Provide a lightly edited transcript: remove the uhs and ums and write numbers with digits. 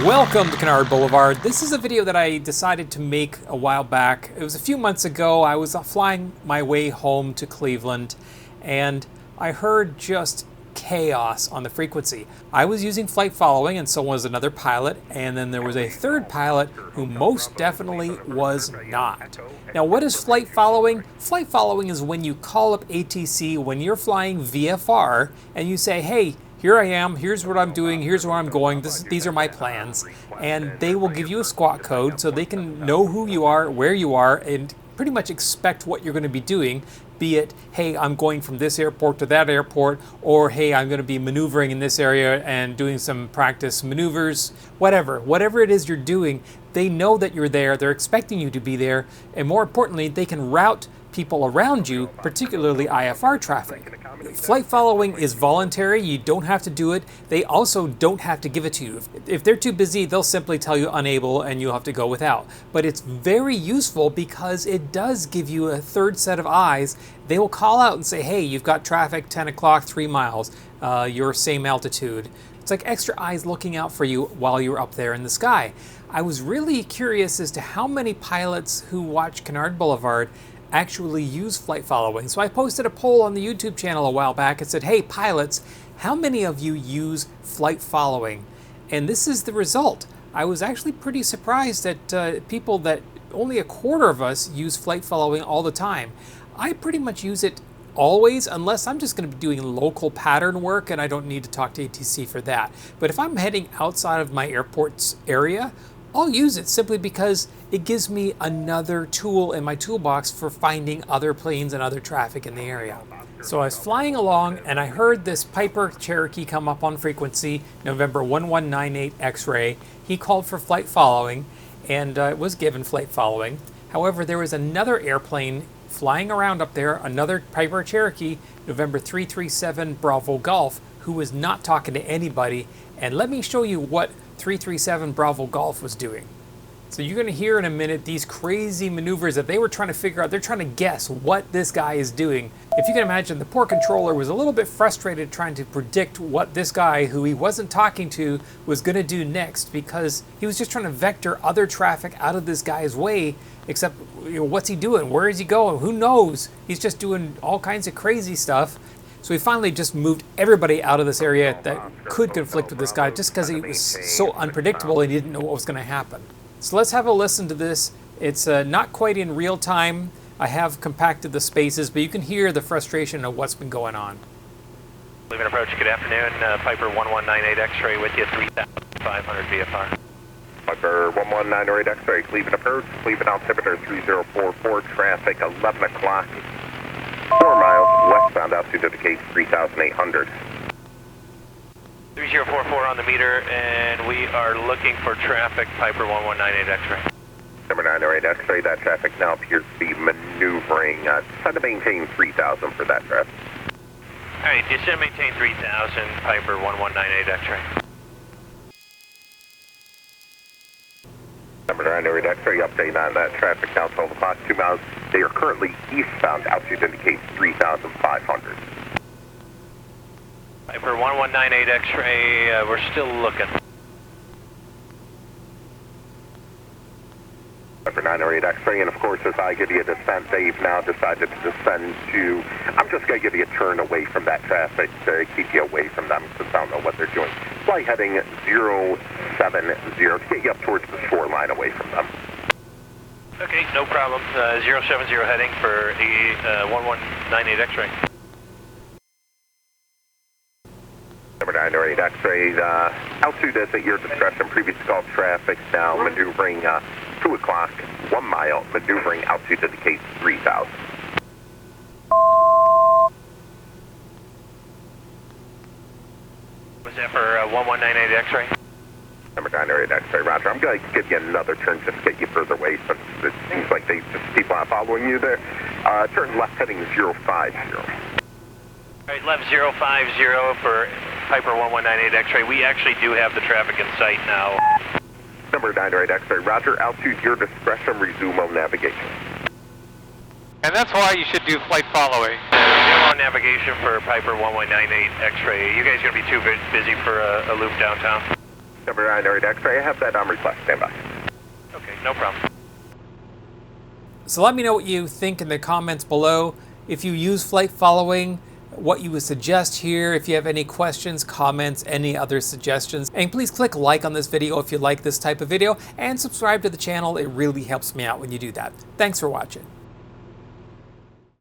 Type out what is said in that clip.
Welcome to Canard Boulevard. This is a video that I decided to make a while back. It was a few months ago. I was flying my way home to Cleveland and I heard just chaos on the frequency. I was using flight following and so was another pilot, and then there was a third pilot who most definitely was not. Now, what is flight following? Flight following is when you call up ATC when you're flying VFR and you say, hey, here I am, here's what I'm doing, here's where I'm going, these are my plans, and they will give you a squawk code so they can know who you are, where you are, and pretty much expect what you're going to be doing, be it, hey, I'm going from this airport to that airport, or hey, I'm going to be maneuvering in this area and doing some practice maneuvers, whatever it is you're doing, they know that you're there, they're expecting you to be there, and more importantly, they can route people around you, particularly IFR traffic. Flight following is voluntary, you don't have to do it. They also don't have to give it to you. If they're too busy, they'll simply tell you unable and you'll have to go without. But it's very useful because it does give you a third set of eyes. They will call out and say, hey, you've got traffic 10 o'clock, 3 miles, you're same altitude. It's like extra eyes looking out for you while you're up there in the sky. I was really curious as to how many pilots who watch Canard Boulevard actually use flight following. So I posted a poll on the YouTube channel a while back and said, hey pilots, how many of you use flight following? And this is the result. I was actually pretty surprised that people that only a quarter of us use flight following all the time. I pretty much use it always, unless I'm just going to be doing local pattern work and I don't need to talk to ATC for that. But if I'm heading outside of my airport's area, I'll use it simply because it gives me another tool in my toolbox for finding other planes and other traffic in the area. So I was flying along and I heard this Piper Cherokee come up on frequency, November 1198 X-ray. He called for flight following and was given flight following. However, there was another airplane flying around up there, another Piper Cherokee, November 337 Bravo Golf, who was not talking to anybody. And let me show you what 337 Bravo Golf was doing. So you're going to hear in a minute these crazy maneuvers that they were trying to figure out. They're trying to guess what this guy is doing. If you can imagine, the poor controller was a little bit frustrated trying to predict what this guy, who he wasn't talking to, was going to do next, because he was just trying to vector other traffic out of this guy's way. Except, what's he doing? Where is he going? Who knows? He's just doing all kinds of crazy stuff. So he finally just moved everybody out of this area that could conflict with this guy, just because he was so unpredictable and he didn't know what was going to happen. So let's have a listen to this. It's not quite in real time. I have compacted the spaces, but you can hear the frustration of what's been going on. Cleveland approach, good afternoon. Piper 1198 X-ray with you, 3,500 VFR. Piper 1198 X-ray, Cleveland approach, Cleveland altimeter 3044, traffic 11 o'clock. 4 miles westbound, altitude indicates 3,800. 3044 on the meter, and we are looking for traffic, Piper 1198 X-ray. Number 908 X-ray, that traffic now appears to be maneuvering. Try to maintain 3,000 for that traffic. All right, just to maintain 3,000, Piper 1198 X-ray. Number 908 X-ray, update on that traffic now, 12 o'clock, 2 miles. They are currently eastbound, altitude indicates 3,500. Piper 1198 X-ray, we're still looking. Piper 908 X-ray, and of course, as I give you a descent, they've now decided to descend to, I'm just going to give you a turn away from that traffic to keep you away from them, since I don't know what they're doing. Flight heading 070 to get you up towards the shoreline away from them. Okay, no problem. 070 heading for 1198 X-ray. Number 908 X-ray, altitude is at your discretion. Previous call traffic now maneuvering 2 o'clock, 1 mile, maneuvering altitude indicates 3,000. Was that for 1198 X-ray? Number 908 X-ray, roger. I'm going to give you another turn just to get you further away, since it seems like they just keep on following you there. Turn left heading 050. All right, left 050 for Piper 1198 X-ray. We actually do have the traffic in sight now. Number 908 X-ray, roger. Altitude, your discretion. Resume on navigation. And that's why you should do flight following. Resume on navigation for Piper 1198 X-ray. You guys going to be too busy for a loop downtown? Canard X-ray, I have that on request. Stand by. Okay, no problem. So let me know what you think in the comments below. If you use flight following, what you would suggest here, if you have any questions, comments, any other suggestions. And please click like on this video if you like this type of video, and subscribe to the channel. It really helps me out when you do that. Thanks for watching.